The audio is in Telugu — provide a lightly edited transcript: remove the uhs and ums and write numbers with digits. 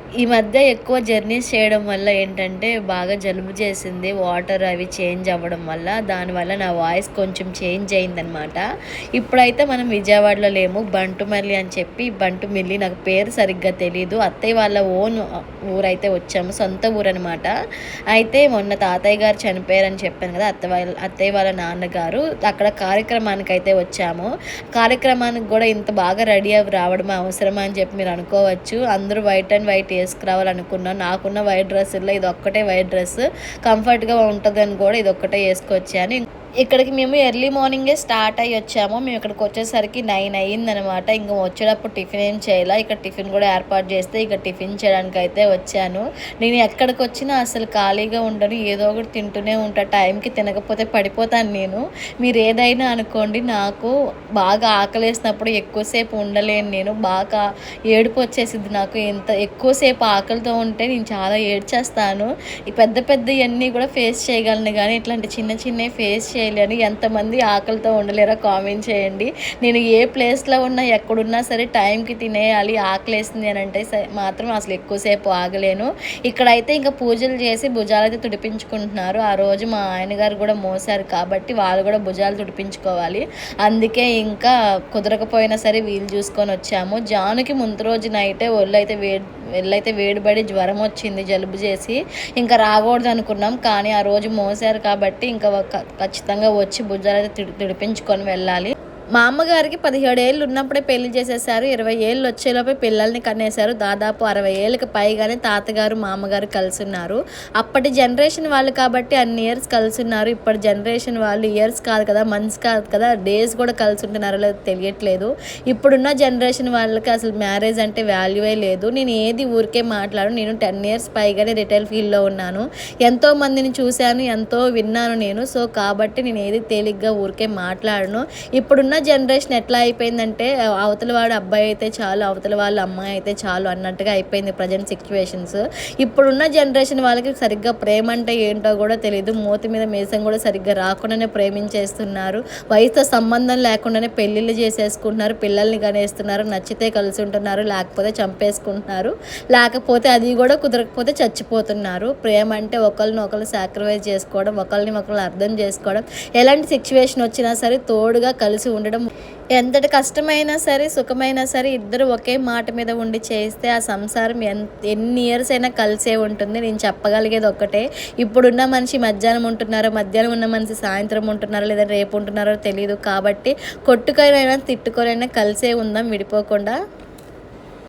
ఈ మధ్య ఎక్కువ జర్నీస్ చేయడం వల్ల ఏంటంటే, బాగా జలుబు చేసింది. వాటర్ అవి చేంజ్ అవ్వడం వల్ల. దానివల్ల నా వాయిస్ కొంచెం చేంజ్ అయిందనమాట. ఇప్పుడైతే మనం విజయవాడలో లేము. బంటుమల్లి అని చెప్పి బంటుమిల్లి నాకు పేరు సరిగ్గా తెలీదు. అత్తయ్య వాళ్ళ ఓన్ ఊరైతే వచ్చాము. సొంత ఊరనమాట. అయితే మొన్న తాతయ్య గారు చనిపోయారని చెప్పాను కదా! అత్తయ్య వాళ్ళ నాన్నగారు. అక్కడ కార్యక్రమానికైతే వచ్చాము. కార్యక్రమానికి గూడా ఇంత బాగా రెడీ అవ్వి రావడమా అవసరమా అని చెప్పి మీరు అనుకోవచ్చు. అందరూ వైట్ అండ్ వైట్ ఏసుకురావాలనుకున్నాను. నాకున్న వైట్ డ్రెస్సుల్లో ఇదొక్కటే వైట్ డ్రెస్. కంఫర్ట్‌గా ఉంటదని కూడా ఇదొక్కటే ఏసుకొచ్చాను. ఇక్కడికి మేము ఎర్లీ మార్నింగే స్టార్ట్ అయ్యి వచ్చాము. మేము ఇక్కడికి వచ్చేసరికి 9 అయ్యిందనమాట. ఇంక వచ్చేటప్పుడు టిఫిన్ ఏం చేయాలా, ఇక్కడ టిఫిన్ కూడా ఏర్పాటు చేస్తే ఇక టిఫిన్ చేయడానికైతే వచ్చాను. నేను ఎక్కడికి వచ్చినా అసలు ఖాళీగా ఉండను. ఏదో ఒకటి తింటూనే ఉంటా. టైంకి తినకపోతే పడిపోతాను నేను. మీరు ఏదైనా అనుకోండి, నాకు బాగా ఆకలేసినప్పుడు ఎక్కువసేపు ఉండలేను నేను. బాగా ఏడుపు వచ్చేసిద్ది నాకు. ఇంత ఎక్కువసేపు ఆకలితో ఉంటే నేను చాలా ఏడ్చేస్తాను. ఈ పెద్ద పెద్దయన్నీ కూడా ఫేస్ చేయగలను కానీ ఇట్లాంటి చిన్న చిన్నవి ఫేస్ చేయలేను. ఎంతమంది ఆకలితో ఉండలేరో కామెంట్ చేయండి. నేను ఏ ప్లేస్లో ఉన్నా ఎక్కడున్నా సరే టైంకి తినేయాలి. ఆకలేసింది అని అంటే మాత్రం అసలు ఎక్కువసేపు ఆగలేను. ఇక్కడైతే ఇంకా పూజలు చేసి భుజాలైతే తుడిపించుకుంటున్నారు. ఆ రోజు మా ఆయన గారు కూడా మోసారు కాబట్టి వాళ్ళు కూడా భుజాలు తుడిపించుకోవాలి. అందుకే ఇంకా కుదరకపోయినా సరే వీలు చూసుకొని వచ్చాము. జానుకి ముందు రోజు నైటే ఒళ్ళైతే వేడిపడి జ్వరం వచ్చింది, జలుబు చేసి. ఇంకా రాకూడదు అనుకున్నాం. కానీ ఆ రోజు మోసారు కాబట్టి ఇంకా ఖచ్చితంగా వచ్చి భుజాలైతే తుడిపించుకొని వెళ్ళాలి. మా అమ్మగారికి 17 ఏళ్ళు ఉన్నప్పుడే పెళ్లి చేసేసారు. 20 ఏళ్ళు వచ్చేలోపే పిల్లల్ని కనేశారు. దాదాపు 60 ఏళ్ళకి పైగానే తాతగారు మా అమ్మగారు కలిసి ఉన్నారు. అప్పటి జనరేషన్ వాళ్ళు కాబట్టి అన్ని ఇయర్స్ కలిసి ఉన్నారు. ఇప్పటి జనరేషన్ వాళ్ళు ఇయర్స్ కాదు కదా, మంత్స్ కాదు కదా, డేస్ కూడా కలిసి ఉంటున్నారో లేదో తెలియట్లేదు. ఇప్పుడున్న జనరేషన్ వాళ్ళకి అసలు మ్యారేజ్ అంటే వాల్యూవే లేదు. నేను ఏది ఊరికే మాట్లాడు. నేను 10 ఇయర్స్ పైగానే రిటైల్ ఫీల్డ్లో ఉన్నాను. ఎంతో మందిని చూశాను, ఎంతో విన్నాను నేను. సో కాబట్టి నేను ఏది తేలిగ్గా ఊరికే మాట్లాడను. ఇప్పుడున్న జనరేషన్ ఎట్లా అయిపోయిందంటే, అవతల వాడు అబ్బాయి అయితే చాలు, అవతల వాళ్ళ అమ్మాయి అయితే చాలు అన్నట్టుగా అయిపోయింది ప్రజెంట్ సిచ్యువేషన్స్. ఇప్పుడున్న జనరేషన్ వాళ్ళకి సరిగ్గా ప్రేమ అంటే ఏంటో కూడా తెలియదు. మూతి మీద మీసం కూడా సరిగ్గా రాకుండానే ప్రేమించేస్తున్నారు. వయసుతో సంబంధం లేకుండానే పెళ్ళిళ్ళు చేసేసుకుంటున్నారు, పిల్లల్ని కనేస్తున్నారు. నచ్చితే కలిసి ఉంటున్నారు, లేకపోతే చంపేసుకుంటున్నారు, లేకపోతే అది కూడా కుదరకపోతే చచ్చిపోతున్నారు. ప్రేమ అంటే ఒకరిని ఒకరు సాక్రిఫైస్ చేసుకోవడం, ఒకరిని ఒకరు అర్థం చేసుకోవడం, ఎలాంటి సిచ్యువేషన్ వచ్చినా సరే తోడుగా కలిసి ఉండడం. ఎంతటి కష్టమైనా సరే సుఖమైనా సరే ఇద్దరు ఒకే మాట మీద ఉండి చేస్తే ఆ సంసారం ఎన్ని ఇయర్స్ అయినా కలిసే ఉంటుంది. నేను చెప్పగలిగేది ఒక్కటే, ఇప్పుడున్న మనిషి మధ్యాహ్నం ఉంటున్నారో, మధ్యాహ్నం ఉన్న మనిషి సాయంత్రం ఉంటున్నారో లేదా రేపు ఉంటున్నారో తెలియదు. కాబట్టి కొట్టుకొనైనా తిట్టుకొనైనా కలిసే ఉందాం విడిపోకుండా.